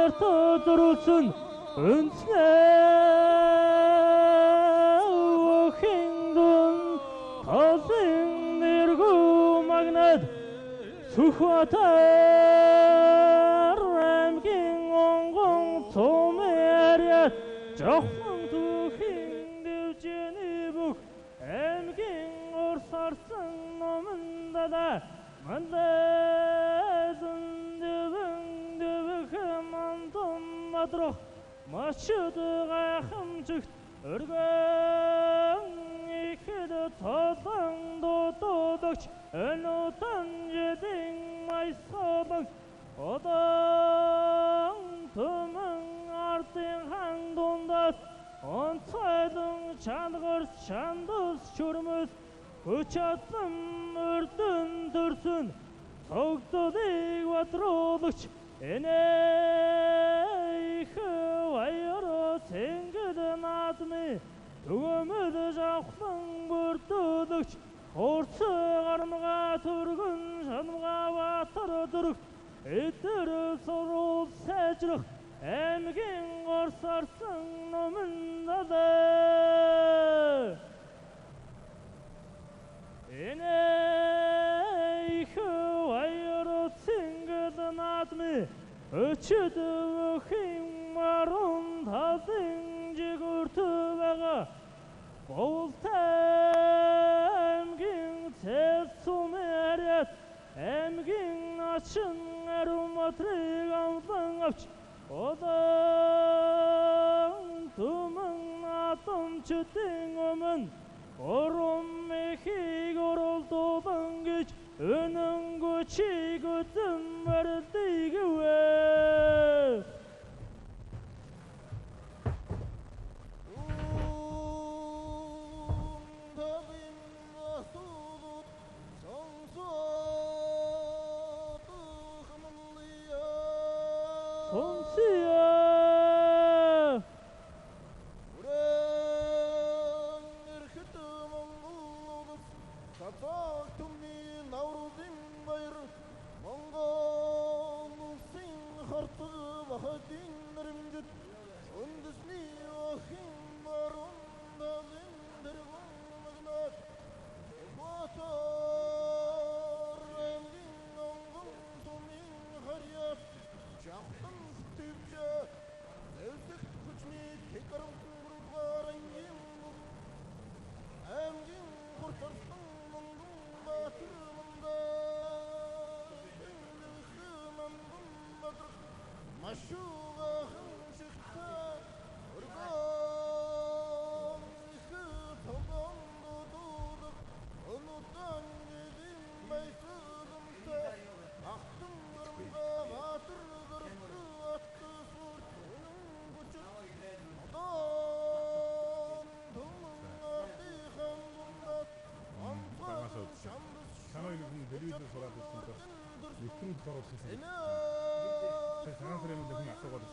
Дөрүүлсэн өнцгөө хиндун тосын нэргүү магнад Сүхбаатар аймгийн онгон цомэриат жохлон түүхийн дэвжэний бүх аймгийн урсарсан номонда да мандайзан дэвэх мантон мадрох мачуд гайхамжигт өргөн ихэд цолон дуудагч өнөтөн жидин майсобог одан төмөн артын хандундас онцайдын чангар чандус чүрмөс хүчатсан өрдөн төрсөн цогтодыг батруулагч энээх ваяро цэнгэд наадны түгөмөд жавхан бүрдүүлэгч хорц гармга түргэн шанмга батар дөрөх эдэр сурул сайжрах аймгийн горсарсан номондада энээх ваяро цэнгэд наадны өчөд өхийн марун талын жигүртü байгаа Болтай аймгийн цэсумэриат аймгийн ачин ароматрыг амлан авч одан түмэн атомчдын өмнө орон мехийг оролдуулан гэж өнөнгө чиг үзэн барилдыг вэ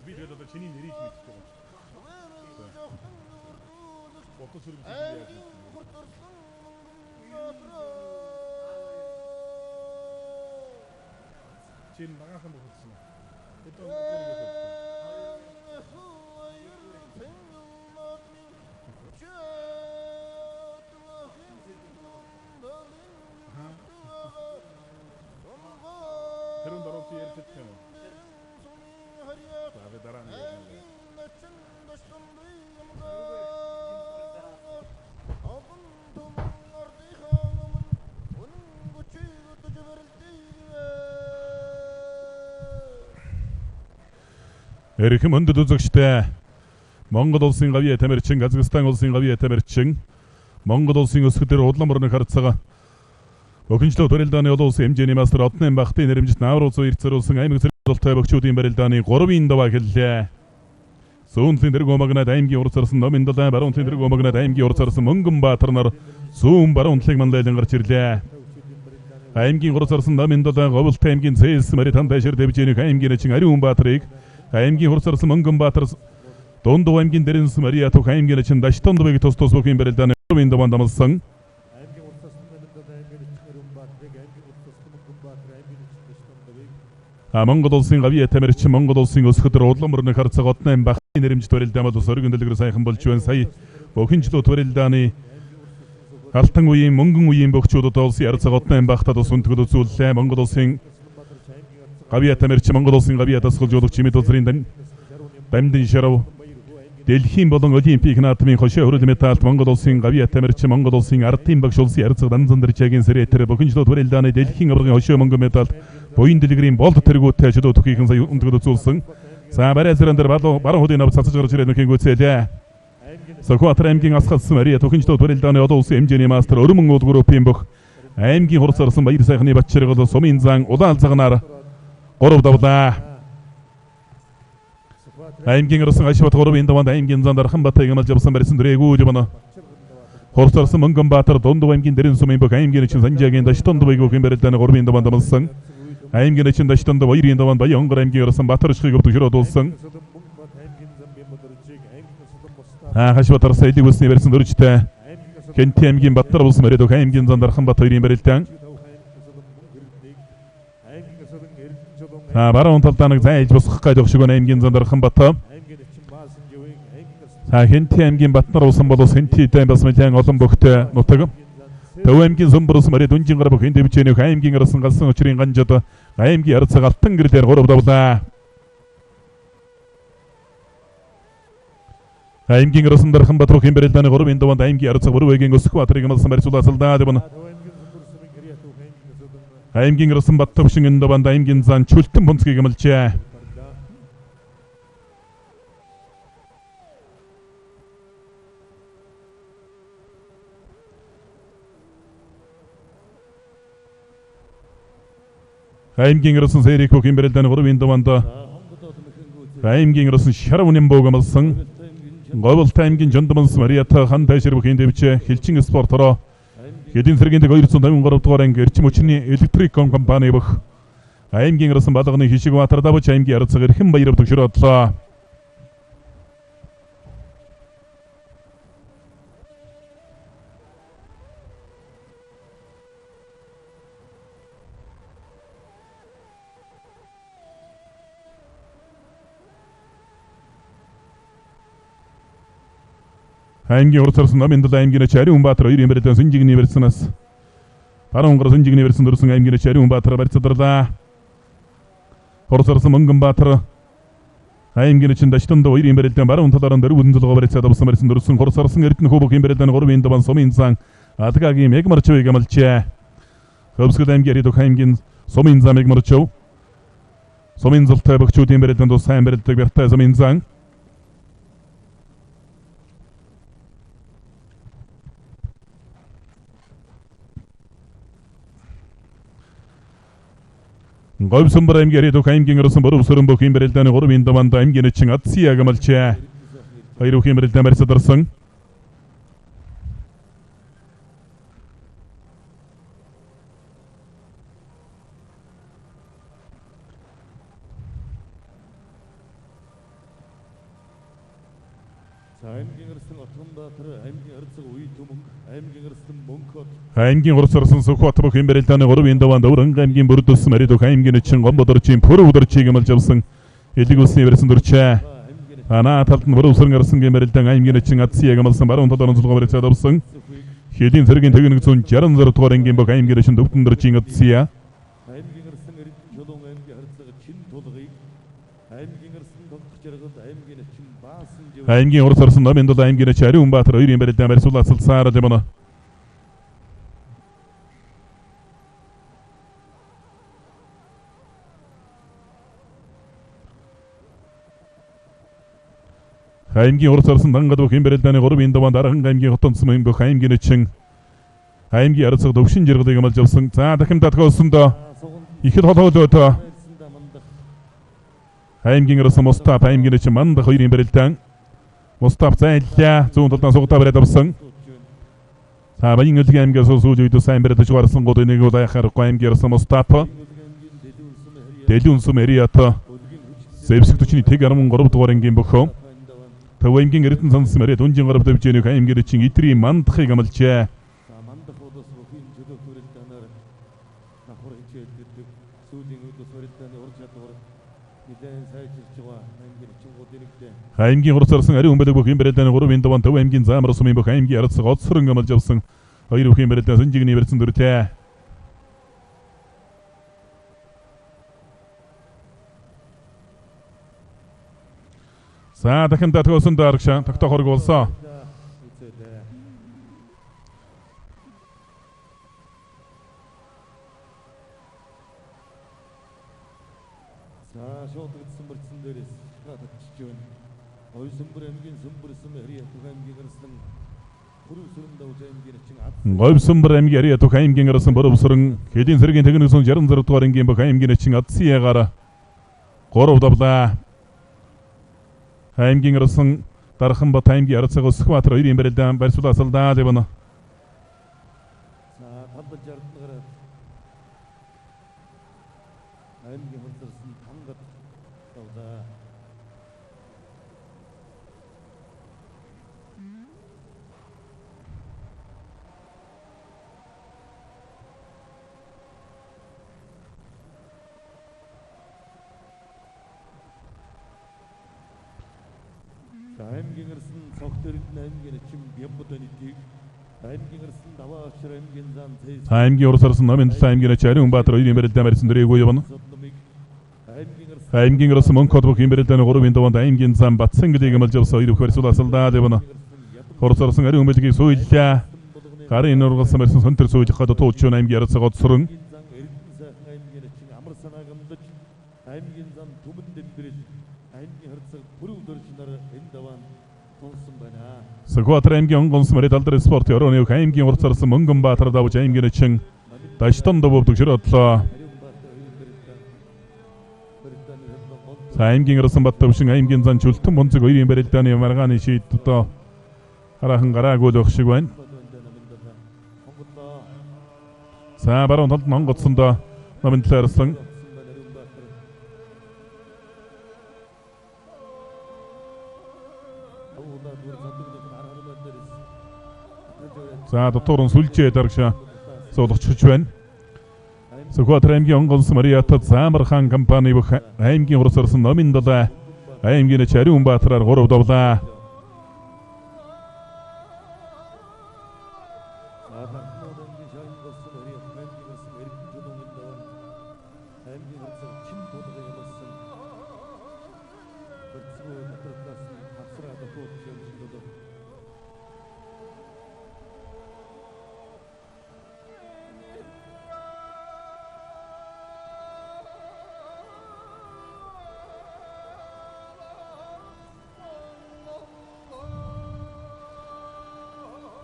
Би тэгээд одоо чиний нэрийг мэдчихэж байгаа юм. Фото сүргэж яаж юм. Чин багахан бохолсон. Ito Тэрэн дөрөвт ярьж байгаа юм. Аве дараа нь. Эрхэм өндөд үзэгчтэй Монгол улсын гавьяа тамирчин, Казахстан улсын гавьяа тамирчин, Монгол улсын өсгөлдөр удлан мөрөнд харцгаа Охинчлоо төрөлдөөний олон улсын хэмжээний мастер Одны Бахтын нэрмжит Навруц уярт зориулсан аймаг зорилттой бөгчүүдийн барилдааны 3-ын даваа хэллээ. Сүүнлийн дэрэг омагнад аймгийн урд сарсан номын далай баруунгийн дэрэг омагнад аймгийн урд сарсан Мөнгөнбаатар нар сүүн баруунтлыг манлайлан гарч ирлээ. Аймгийн урд сарсан номын далай Говьлтай аймгийн Цэс Маритан дэшэр дэвжээнийх аймгийн чин Ариунбаатарыг аймгийн урд сарсан Мөнгөнбаатар Дундуу аймгийн Дэрэнс Мария Тух аймгийн чин Даштондбыг тус бүхийн барилдааны 3-ын даваанд амлсан. Монгол улсын гавьяа тамирчин Монгол улсын өсгөдөр улам өрнө харцаг однын багтын нэрэмж төрөлдөмөд ус өргөн дэлгэр сайхан болж байна. Сая бохинчлуу төрөлдөаны алтан үеийн мөнгөн үеийн бөхчүүд улсын харцаг однын багтад ус өнтгөл үзүүллээ. Монгол улсын гавьяа тамирчин Монгол улсын гавьяа дасгалж болох чимэд улсын дамдын шарав Дэлхийн болон Олимпик наадмын хошоо хөрөл медальт Монгол улсын гавьяа тамирчин Монгол улсын ардын багш улсын харцаг данзан дэржагийн сэрэтэр бохинчлуу төрөлдөаны дэлхийн аваргын хошоо мөнгөн медальт буян дэлгэрийн болд тэргүүтэй шүдөө төхийнхэн сая өнтгөл үзүүлсэн. За барай зэрэн дээр баруун хуудын авч цацаж гарч ирээд нөхөн гүйцээлээ. Сохватар аймгийн асгалсан Мария төхөнчлөө төрөлдөаны одоо улсын хэмжээний мастер өрмөн уул группийн бүх аймгийн хурцарсан баяр сайхны Батчиргал сумын зан улаан цагнаар 3 давлаа. Аймгийн расан Ашбат 3-ын даванд аймгийн зан Дарханбатай гэмэл жавсан барьсан дөрэгүү жимана. Хурцарсан Мөнгөнбаатар Дундав аймгийн дэрэн сумын бүх аймгийн чин Санжаагийн Даштонд байгуу хэмбэрэлдэны 3-ын даванд амлсан. Аймгийн чин Даштонд 2-ын даванд Баянгор аймгийн расан Батаршхыг өвтөшрөд улсан. Хашбатар Сайдыг үсний барьсан дөржтэй. Хэнти аймгийн Баттар улс мөрөд аймгийн зан Дарханбат 2-ын барилдаан. Баруун талдааныг зайлж босгох гэж өгшгөө аймгийн зан Дарханбат. Хэнти аймгийн Баттар улсын бол Хэнти дэм бас мэлэн олон бөхтэй нутаг. Төв аймгийн Сүмбэрс мөрөд Дүнжин гар бүх энд бичээнийх аймгийн арсан галсан өчрийн ганжад аймгийн арцаг алтан гэрлэр 3 давлаа. Аймгийн арсан Дарханбат руу хэмбэрэлдэны 3-ын даванд аймгийн арцаг бүрвэгийн Өсөхбаатарыг амлсан барьцуулаасалдаа дэвэн. Аймгийн арсан Баттавшин даванд аймгийн зан Чүлтэн бунцгийг амлжээ. Аймгийн арсан Сэрик бүх хэмбэрэлдэны 3-ын даванд аймгийн арсан Шарвнын бог амлсан. Говьлт аймгийн Жондмонс Мариата хан тайшир бүхэн дэвчээ Хилчин спортороо хэдийн сэргийн 253 дугаар анги эрчим хүчний электрик компани бүх аймгийн арсан балганы хишиг Баатар давж аймгийн арцаг эрхэм баяр төгшрөөдлөө. Аймгийн хурцарсан Наминдал аймгийн Ариун Баатар 2-ын барилдаан Сүнжигний барьснаас баруун гар Сүнжигний барьсан дөрсөн аймгийн Ариун Баатар барьцадлаа. Хурцарсан Мөнгөнбаатар аймгийн чин Даштонд 2-ын барилдаан баруун талаараа дөрвөн толгой барьцаад авсан барьсан дөрсөн хурцарсан Эрдэнэ хөвөгийн барилдаан 3-ын даван сумын зан Адгагийн Мегмарчвыг амлжээ. Хөвсгөл аймгийн Аридох аймгийн сумын зан Мегмарчв сумын зултай бөхчүүдийн барилдаан тус сайн барилдаг Бяртай сумын зан Говьсумбар аймгийн Аридох аймгийн арсан Боров сөрөн бүх хэмбэрэлдэны 3-ын даванд аймгийн чин Атсияг амлжээ. Хоёр бүх хэмбэрэлдэн барьцадарсан. аймгийн арсан Отгонбаатар аймгийн арцаг Уй Төмөнг аймгийн арсан Мөнхөд аймгийн хурцарсан Сөхбат бүх хэмбэрэлдэны 3-ын даванд Өврөнг аймгийн Бүрдүс Аридох аймгийн чин Гомбодорчийн Пүрэв өдөрчийг амлж авсан. Элэг усны барьсан дөрчээ. Анаа талд нь Боров сөрөн арсан гэмэрэлдэн аймгийн чин Атсияг амлсан баруун талаар нь зулгаа барьцаад авсан. Хэдийн цэргийн тэгнэг 166 дугаар ангийн бүх аймгийн чин Дөвтөн дөрчийн Атсия аймгийн арсан Эрдэнэ Чулуун аймгийн харцаг Чин Тулгыг аймгийн арсан Донтох Жаргал аймгийн чин Баасан Жив аймгийн хурцарсан Наминдал аймгийн Ариун Баатар 2-ын барилдаан барьцуулаасалсаар дэвнэ. Аймгийн хурцарсан Дангад бүх хэмбэрэлдэны 3-ын даванд Архан аймгийн Хотон сумын бүх аймгийн чин аймгийн арцаг Дөвшин Жаргалыг амлж авсан. За дахин татгуулсандоо ихэд холоолөөдөө аймгийн арсан Мустаф аймгийн чин Мандах 2-ын барилдаан Мустаф зайллаа зүүн талдаа сугатаа бариад авсан. За Баян өлгийн аймгээс сүүлд сайн бариад шугарсан гол нэг удаагаар аймгийн арсан Мустаф Дэлүн сум Эриата Сэвсэг төчний тэг 13 дугаар ангийн бөхөө Төв аймгийн Эрдэнэ цанс мөрөд Дүнжин гар дэвжээнийх аймгийн чин Идрийн Мандахыг амлжээ. Мандах удаас бүхийн чөлөө төрөлдөнөөр давхар хичээлдэг сүүлийн үед суралцааны урд чадвар нэлээд сайжирч байгаа аймгийн чингууд ирэгдээ. аймгийн хурцарсан ари өмбөлөг бүх имбэрэлдэний 3-ын даван төв аймгийн заамар сумын бүх аймгийн арцсан гоцсорон гамалж авсан 2 бүх имбэрэлдэн сонжигний барьсан дүрлээ. За дахин татгуулсан дарагшаа тогтоохорг болсон. За шоудагдсан бэрцэн дээрээс татчихж байна. Ойсомбор аймгийн Сүмбэр сум Ариа Тух аймгийн гарсан Бүрүсрэн давж аймгийн чин ад. Говьсомбор аймгийн Ариа Тух аймгийн гарсан Бүрүсрэн хэдийн сэргийн техникийн 66 дугаар ангийн бүх аймгийн чин адсыягаар 3 давлаа. аймгийн гарсан Дарханбат аймгийн арцаг Өсхбаатар 2-ын барилдаан барьсуулаасалдаа дэвнэ. За талбал жардны гараад аймгийн хурцарсан тангад давлаа. аймгийн гарсан цогтөрөлд аймгийн чин Бямбуданы тийг аймгийн гарсан даваа очир аймгийн зам цэс аймгийн урсарсан номын аймгийн Ариун Баатар 2-ын барилдаан барьсан дөрөйгөө явна. аймгийн гарсан Монкод бүх имбэрэлдэний 3-ын даванд аймгийн зам Батсан гэдгийг амлж авсан 2 бүх барьсуулаасалдаа дэвнэ. Урсарсан ариун бэлгийг сүйдлээ. Гарын нургалсан барьсан сонтер сүйж хад туулчун аймгийн арцаг одсрон аймгийн чин амар санаа гамдаж аймгийн зам түмэн дэвбэрэл аймгийн харцаг бүрүү дөржнөр энэ даван тулсан байна. Сүхбаатар аймгийн онгонс мөрөд алдар спорт өрөөний аймгийн урсарсан Мөнгөн Баатар давж аймгийн чин Даштан давбдаг ширэтлээ. аймгийн гарсан Баттавшин аймгийн зан чултан бонцог 2-ын барилдааны маргааны шийдтөө хараахан гараагүй л шиг байна. За баруун талд Монгоцсондоо номын талаарсан за дотор нь сүлжээ дарагшаа суулгачж байна. Сүхбаатар аймгийн онгонс Мариатад Заамархан компани бүх аймгийн урсарсан номын далай аймгийн Ариун Баатараар 3 давлаа.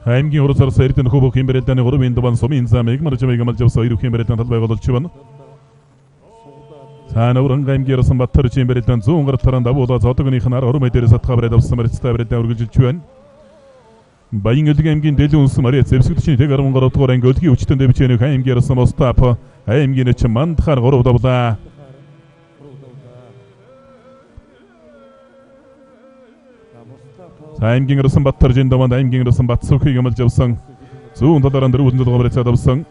аймгийн урсарсан эрдэнэ хөвөх имбэрэлдэний 3-ын даван сумын зам эгмаржмыг амлж авсан 2 бүх имбэрэлдэн талбай голж байна. Цаанавран аймгийн Расан Баттар имбэрэлдэн 100 гаруй таран давуулаа зодогных нар ормой дээрээс атгаа барайд авсан мэрцтэй барайдаа үргэлжилж байна. Баян өлгийн аймгийн Дэлгэн унс Мариа зэвсэгдчний тэг 13 дугаар анги өлгийн өчтөн дэвчээнийх аймгийн Расан Мостап аймгийн ч Мандхаар 3 давлаа. аймгийн Расан Баттар жиндаванд аймгийн Расан Батсүхийг амлж авсан 100 долларын дөрвөн доллар барайцаад авсан.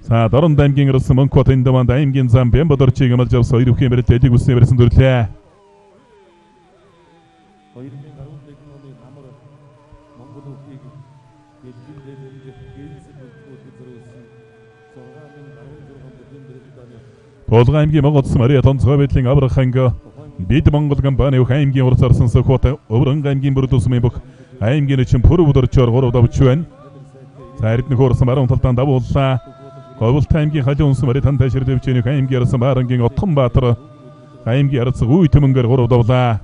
За Дорон аймгийн Расан Монкот индаванд аймгийн зам Бямбодорчийг амлж авсан 2 бүхэн барайд эдийг үснэ барьсан дүрлээ. 2011 оны намар Монгол улсыг эдгээр дэмжих гэрэлсэл үйлдвэрлэлд зориулсан 6,046 бүхэн барайданы Болгон аймгийн Монгоц Мариа тонцгой байдлын аврах анги бид Монгол компани аймгийн урсарсан Сүхбаатар өврөн аймгийн бүрдүүлсмийн бүх аймгийн чин пүрэв дөрчөөр 3 давж байна. За эрдэнэ хөрсөн баруун талдаа давууллаа. Говьлт аймгийн халиун унс Мариа тан ташир дэвчээнийх аймгийн Расан Баарангийн Отхон Баатар аймгийн арцаг үе төмөнгөр 3 давлаа.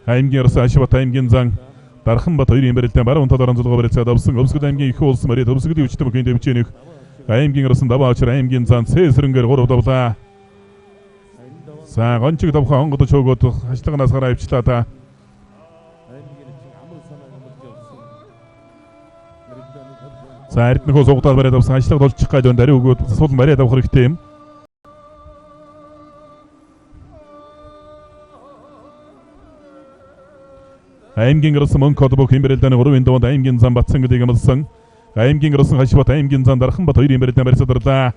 аймгийн Расан Ашбат аймгийн зан Дарханбат 2-ын барилдаан баруун талаараа зулгаа барайцаад авсан. Өвсгөл аймгийн их улс Мариа өвсгөлийн өчтөн бүхэн дэвчээнийх аймгийн Расан даваа очир аймгийн зан Цэсрэнгээр 3 давлаа. За гончиг давхан онгодож хөөгөөд хашлагнаас гараа ивчлаа та. За эрдэнэхөө сугдаад барайд авсан хашлаг долчих гайд өн дари өгөөд сул Мариа давах хэрэгтэй юм. аймгийн гэрсэн Монкодбо хэмбэрэлдэний 3-ын даванд аймгийн зам Батцангыг амлсан. Аймгийн гэрсэн Хашбат аймгийн зам Дарханбат 2-ын бэрэлдэн барьсадарлаа.